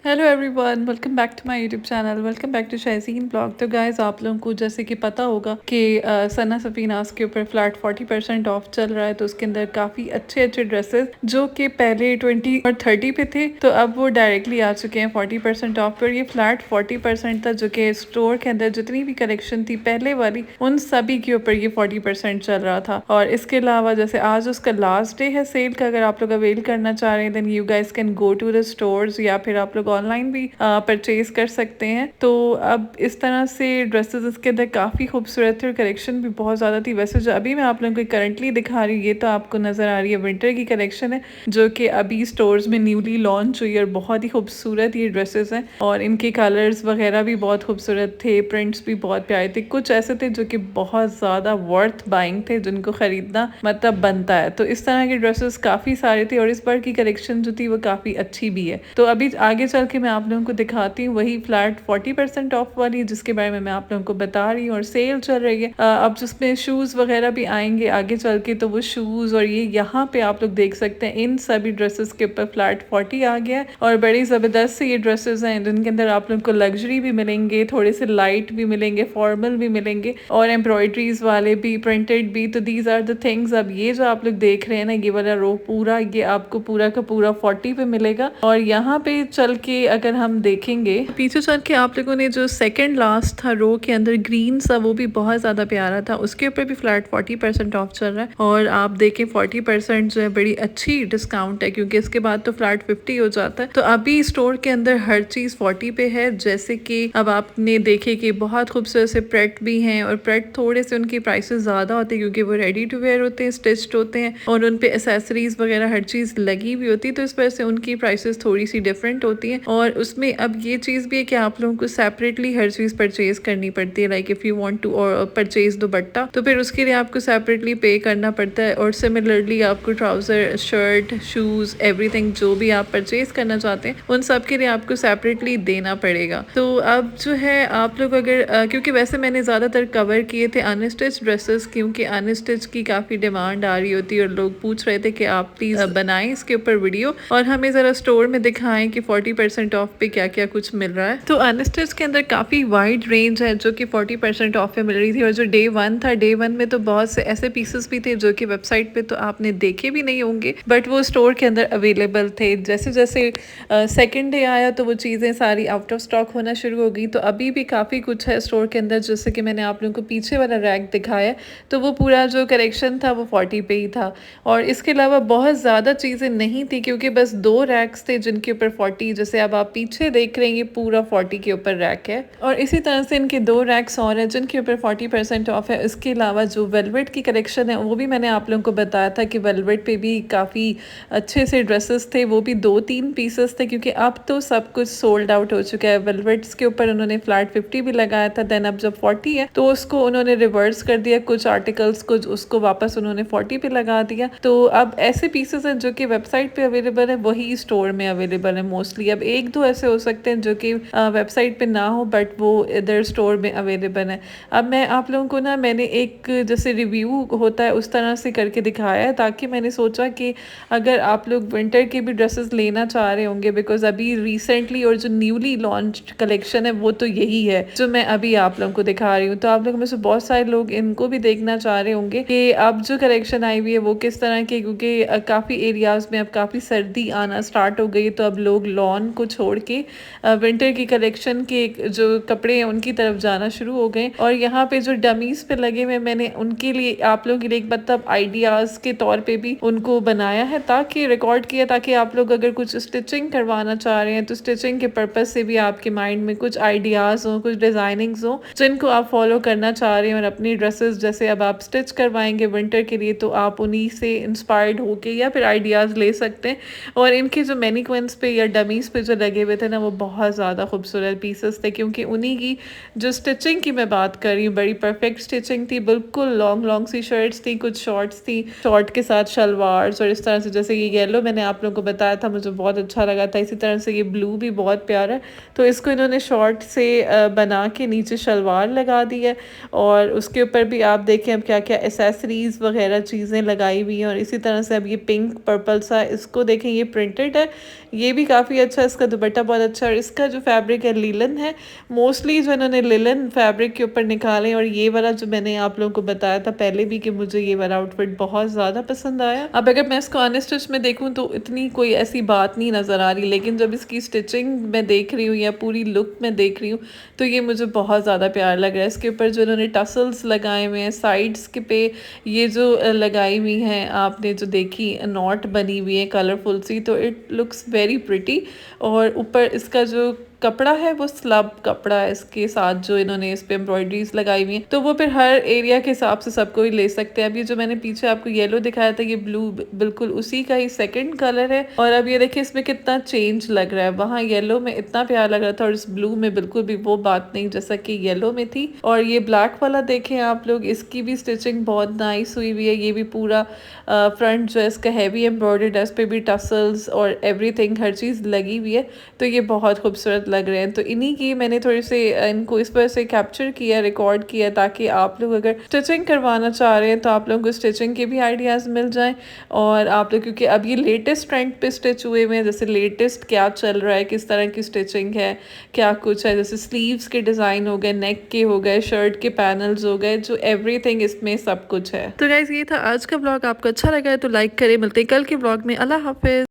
Hello everyone, welcome back to my YouTube channel. Welcome back to Shaijeen blog. तो guys, आप लोगों को जैसे कि पता होगा कि सना सफीनास के ऊपर फ्लैट 40% ऑफ चल रहा है। तो उसके अंदर काफ़ी अच्छे अच्छे ड्रेसेस जो कि पहले 20 और 30 पे थे, तो अब वो डायरेक्टली आ चुके हैं 40% ऑफ पर। ये फ्लैट 40% था, जो कि स्टोर के अंदर जितनी भी कलेक्शन थी पहले वाली, उन सभी के ऊपर ये 40% चल रहा था। और इसके अलावा जैसे आज उसका लास्ट डे है सेल का, अगर आप लोग अवेल करना चाह रहे हैं then you guys can go to the stores, या फिर आप लोग ऑनलाइन भी परचेज कर सकते हैं। तो अब इस तरह से ड्रेसेस इसके अंदर काफ़ी खूबसूरत थे और कलेक्शन भी बहुत ज़्यादा थी। वैसे जो अभी मैं आप लोगों को करंटली दिखा रही हूँ, ये तो आपको नज़र आ रही है विंटर की कलेक्शन है, जो कि अभी स्टोर्स में न्यूली लॉन्च हुई और बहुत ही खूबसूरत ये ड्रेसेस हैं। और इनके कलर्स वगैरह भी बहुत खूबसूरत थे, प्रिंट्स भी बहुत प्यारे थे। कुछ ऐसे थे जो कि बहुत ज़्यादा वर्थ बाइंग थे, जिनको ख़रीदना मतलब बनता है। तो इस तरह के ड्रेसेस काफ़ी सारे थे और इस बार की कलेक्शन जो थी वो काफ़ी अच्छी भी है। तो अभी आगे चल के मैं आप लोगों को दिखाती हूँ वही फ्लैट 40% ऑफ वाली, जिसके बारे में मैं आप लोगों को बता रही हूँ। और सेल चल रही है अब, जिसमें शूज़ वगैरह भी आएंगे आगे चल के। तो वो शूज़ और ये यहाँ पे आप लोग देख सकते हैं, इन सभी ड्रेसेस के ऊपर फ्लैट 40 आ गया है। और बड़ी ज़बरदस्त से ये ड्रेसेस हैं, जिनके अंदर आप लोगों को लग्जरी भी मिलेंगे, थोड़े से लाइट भी मिलेंगे, फॉर्मल भी मिलेंगे, और एम्ब्रॉयडरीज वाले भी, प्रिंटेड भी। तो दीज आर द थिंग्स। अब ये जो आप लोग देख रहे हैं ना, ये वाला रो पूरा, ये आपको पूरा का पूरा 40 पे मिलेगा। और यहाँ पे चल के अगर हम देखेंगे पीछे चल के, आप लोगों ने जो सेकंड लास्ट था रो के अंदर ग्रीन सा, वो भी बहुत ज़्यादा प्यारा था, उसके ऊपर भी फ्लैट 40% ऑफ चल रहा है। और आप देखें 40% जो है बड़ी अच्छी डिस्काउंट है, क्योंकि इसके बाद तो फ्लैट 50 हो जाता है। तो अभी स्टोर के अंदर हर चीज़ 40 पे है। जैसे कि अब आपने देखे कि बहुत खूबसूरत से प्रेट भी हैं, और प्रेट थोड़े से उनकी प्राइसेस ज़्यादा होते हैं, क्योंकि वो रेडी टू वेयर होते हैं, स्टिच्ड होते हैं, और उन पे एसेसरीज वगैरह हर चीज़ लगी हुई होती है। तो इस वजह से उनकी प्राइसेस थोड़ी सी डिफरेंट होती हैं। और उसमें अब ये चीज़ भी है कि आप लोगों को सेपरेटली हर चीज़ परचेज करनी पड़ती है। Like if you want to purchase dupatta, तो फिर उसके लिए आपको सेपरेटली पे करना पड़ता है। और सिमिलरली आपको ट्राउज़र, शर्ट, शूज़, एवरीथिंग जो भी आप परचेज करना चाहते हैं, उन सब के लिए आपको सेपरेटली देना पड़ेगा। तो अब जो है आप लोग अगर क्योंकि वैसे मैंने ज़्यादातर कवर किए थे अनस्टिच ड्रेसेस, क्योंकि अनस्टिच की काफ़ी डिमांड आ रही होती है और लोग पूछ रहे थे कि आप प्लीज़ बनाएं इसके ऊपर वीडियो, और हमें ज़रा स्टोर में दिखाएं कि 40% ऑफ पे क्या क्या कुछ मिल रहा है। तो अनस्टिच के अंदर काफ़ी वाइड रेंज है जो कि 40% ऑफ पे मिल रही थी। और जो डे 1 था, डे 1 में तो बहुत से ऐसे पीसेस भी थे जो कि वेबसाइट पे तो आपने देखे भी नहीं होंगे, बट वो स्टोर के अंदर अवेलेबल थे। जैसे जैसे सेकेंड डे आया तो वो चीज़ें सारी आउट ऑफ स्टॉक होना शुरू हो गई। तो अभी भी काफ़ी कुछ है स्टोर के अंदर, जैसे कि मैंने आप लोगों को पीछे वाला रैक दिखाया, तो वो पूरा जो कलेक्शन था वो 40 पे ही था। और इसके अलावा बहुत ज़्यादा चीज़ें नहीं थी, क्योंकि बस 2 रैक्स थे जिनके ऊपर 40, जैसे अब आप पीछे देख रहे हैं ये पूरा 40 के ऊपर रैक है। और इसी तरह से इनके 2 रैक्स और हैं जिनके ऊपर 40% ऑफ है। इसके अलावा जो वेलवेट की कलेक्शन है, वो भी मैंने आप लोगों को बताया था कि वेलवेट पे भी काफ़ी अच्छे से ड्रेसेस थे। वो भी 2-3 पीसेस थे, क्योंकि अब तो सब कुछ सोल्ड आउट हो चुका है। वेलवेट्स के ऊपर उन्होंने फ्लैट 50 भी लगाया था, देन अब जब 40 है तो उसको उन्होंने रिवर्स कर दिया, कुछ आर्टिकल्स को उसको वापस उन्होंने 40 पे लगा दिया। तो अब ऐसे पीसेस हैं जो कि वेबसाइट पे अवेलेबल है, वही स्टोर में अवेलेबल है मोस्टली। अब 1-2 ऐसे हो सकते हैं जो कि वेबसाइट पे ना हो, बट वो इधर स्टोर में अवेलेबल है। अब मैं आप लोगों को ना, मैंने एक जैसे रिव्यू होता है उस तरह से करके दिखाया है, ताकि मैंने सोचा कि अगर आप लोग विंटर के भी ड्रेसेस लेना चाह रहे होंगे, बिकॉज अभी रिसेंटली और जो न्यूली लॉन्च कलेक्शन है वो तो यही है जो मैं अभी आप लोगों को दिखा रही हूँ। तो आप लोगों में से बहुत सारे लोग इनको भी देखना चाह रहे होंगे कि अब जो कलेक्शन आई हुई है वो किस तरह की, क्योंकि काफ़ी एरियाज़ में अब काफ़ी सर्दी आना स्टार्ट हो गई। तो अब लोग लॉन को छोड़ के विंटर की कलेक्शन के जो कपड़े हैं उनकी तरफ जाना शुरू हो गए। और यहाँ पे जो डमीज पे लगे हुए, मैंने उनके लिए आप लोगों के लिए एक मतलब आइडियाज़ के तौर पे भी उनको बनाया है, ताकि रिकॉर्ड किया, ताकि आप लोग अगर कुछ स्टिचिंग करवाना चाह रहे हैं तो स्टिचिंग के पर्पज़ से भी आपके माइंड में कुछ आइडियाज़ हो, कुछ डिज़ाइनिंग्स हो जिनको आप फॉलो करना चाह रहे हैं। और अपनी ड्रेसेस जैसे अब आप स्टिच करवाएंगे विंटर के लिए, तो आप उन्हीं से इंस्पायर्ड होके या फिर आइडियाज़ ले सकते हैं। और इनके जो मैनीक्विन्स पे या डमीज़ पे जो लगे हुए थे ना, वो बहुत ज़्यादा खूबसूरत पीसेस थे, क्योंकि उन्हीं की जो स्टिचिंग की मैं बात कर रही हूँ, बड़ी परफेक्ट स्टिचिंग थी। बिल्कुल लॉन्ग लॉन्ग सी शर्ट्स थी, कुछ शॉर्ट्स थी, शॉर्ट के साथ शलवार्स, और इस तरह से। जैसे ये येलो मैंने आप लोगों को बताया था, मुझे बहुत अच्छा लगा था। इसी तरह से ये ब्लू भी बहुत प्यारा है, तो इसको इन्होंने शॉर्ट से बना के नीचे शलवार लगा दी है। और उसके ऊपर भी आप देखें अब क्या क्या एसेसरीज़ वगैरह चीज़ें लगाई हुई हैं। और इसी तरह से अब ये पिंक पर्पल सा, इसको देखें, ये प्रिंटेड है, ये भी काफ़ी अच्छा इसका दुपट्टा बहुत अच्छा है और इसका जो फैब्रिक है लिलन है। मोस्टली जो इन्होंने लिलन फैब्रिक के ऊपर निकाले और ये वाला जो मैंने आप लोगों को बताया था पहले भी कि मुझे ये वाला आउटफिट बहुत ज़्यादा पसंद आया। अब अगर मैं इसको अनस्टिच में देखूँ तो इतनी कोई ऐसी बात नहीं नज़र आ रही, लेकिन जब इसकी स्टिचिंग मैं देख रही हूँ या पूरी लुक में देख रही हूँ तो ये मुझे बहुत ज़्यादा प्यार लग रहा है। इसके ऊपर जो इन्होंने टसल्स लगाए हुए हैं साइड्स के पे, ये जो लगाई हुई हैं आपने जो देखी नॉट बनी हुई है कलरफुल सी, तो इट लुक्स वेरी प्रिटी। और ऊपर इसका जो कपड़ा है वो स्लब कपड़ा है, इसके साथ जो इन्होंने इस पे एम्ब्रॉयडरीज लगाई हुई हैं, तो वो फिर हर एरिया के हिसाब से सबको ही ले सकते हैं। अब ये जो मैंने पीछे आपको येलो दिखाया था ये ब्लू बिल्कुल उसी का ही सेकंड कलर है। और अब ये देखिए इसमें कितना चेंज लग रहा है, वहाँ येलो में इतना प्यार लग रहा था और इस ब्लू में बिल्कुल भी वो बात नहीं जैसा कि येलो में थी। और ये ब्लैक वाला देखें आप लोग, इसकी भी स्टिचिंग बहुत नाइस हुई हुई है। ये भी पूरा फ्रंट जो है इसका हैवी एम्ब्रॉयडर्ड है, इस पर भी टसल्स और एवरीथिंग हर चीज़ लगी हुई है, तो ये बहुत खूबसूरत लग रहे हैं। तो इन्हीं की मैंने थोड़ी से इनको इस वजह से कैप्चर किया, रिकॉर्ड किया, ताकि आप लोग अगर स्टिचिंग करवाना चाह रहे हैं तो आप लोगों को स्टिचिंग के भी आइडियाज़ मिल जाएं। और आप लोग क्योंकि अब ये लेटेस्ट ट्रेंड पे स्टिच हुए हुए हैं, जैसे लेटेस्ट क्या चल रहा है, किस तरह की स्टिचिंग है, क्या कुछ है, जैसे स्लीव्स के डिज़ाइन हो गए, नेक के हो गए, शर्ट के पैनल्स हो गए, जो एवरीथिंग इसमें सब कुछ है। तो गाइज ये था आज का ब्लॉग, आपको अच्छा लगा है तो लाइक करें। मिलते हैं कल के ब्लॉग में। अल्लाह हाफिज।